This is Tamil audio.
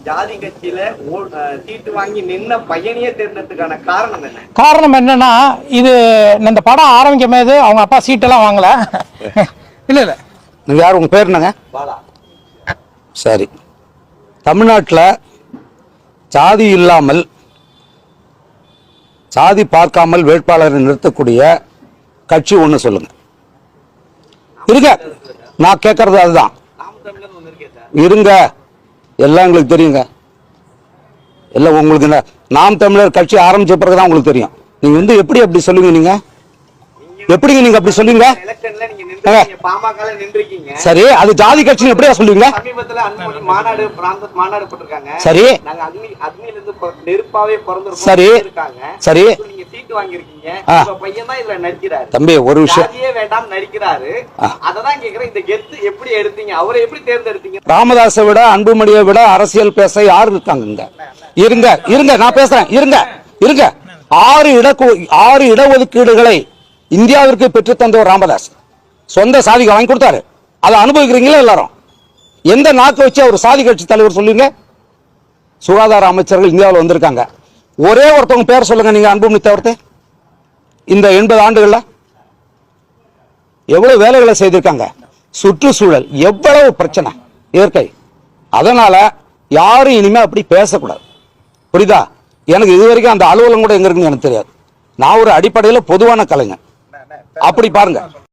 ஜாதி கட்சியில சீட்டு வாங்கி நின்ன பையனையே தேர்ந்தெடுத்துக்கான காரணம் என்ன? காரணம் என்னன்னா, இது இந்த படம் ஆரம்பிக்கும் போது அவங்க அப்பா சீட்டெல்லாம் வாங்கல. இல்ல இல்ல, நீங்க யார், உங்க பேர் என்னங்க? பாலா. சரி, தமிழ்நாட்டில் சாதி இல்லாமல் சாதி பார்க்காமல் வேட்பாளரை நிறுத்தக்கூடிய கட்சி ஒன்று சொல்லுங்க. இருங்க, நான் கேட்கறது அதுதான். இருங்க, எல்லாம் உங்களுக்கு தெரியுங்க. எல்லாம் உங்களுக்கு நாம் தமிழர் கட்சி ஆரம்பிச்ச பிறகுதான் உங்களுக்கு தெரியும். நீங்க எப்படி அப்படி சொல்லுவீங்க? நீங்க எப்படிங்க நீங்க அப்படி சொல்லுவீங்க? சரி, அது ஜாதி கட்சி எப்படியா சொல்லுவீங்க? சமீபத்துல அன்புமணி மாநாடு போட்டிருக்காங்க. சரி, நாங்க அக்னியில இருந்து நெருப்பாவே பிறந்திருக்கோம். சரி சரி, நீங்க சீட்டு வாங்கிருக்கீங்க. உங்க பையன் தான் இதுல நடிக்கிறாரு. தம்பி ஒரு விஷயம், ஜாதியே வேண்டாம் நடிக்கிறாரு. அததான் கேக்குறேன், இந்த கெத்து எப்படி எடுத்தீங்க? அவரை எப்படி தேர்ந்தெடுத்தீங்க? ராமதாஸை விட அன்புமணியை விட அரசியல் பேச யாரு இருக்காங்க? இருங்க இருங்க, நான் பேசுறேன். இருங்க இருங்க, 6 இடஒதுக்கீடுகளை இந்தியாவிற்கு பெற்று தந்தவர் ராமதாஸ். சொந்த சாதிக்கு வாங்கி கொடுத்தாரு. அதை அனுபவிக்கிறீங்களா எல்லாரும்? எந்த நாக்கு வச்சு அவர் சாதி கட்சி தலைவர் சொல்லுங்க? சுகாதார அமைச்சர்கள் இந்தியாவில் வந்திருக்காங்க. ஒரே ஒருத்தவங்க பேர் சொல்லுங்க நீங்க, அன்புமணி தவிர்த்து. இந்த 80 ஆண்டுகள்ல எவ்வளவு வேலைகளை செய்திருக்காங்க. சுற்றுச்சூழல் எவ்வளவு பிரச்சனை, இயற்கை. அதனால யாரும் இனிமே அப்படி பேசக்கூடாது, புரியுதா? எனக்கு இது வரைக்கும் அந்த அலுவலகம் கூட எங்க இருக்குன்னு எனக்கு தெரியாது. நான் ஒரு அடிப்படையில் பொதுவான கலைஞன். அப்படி பாருங்க.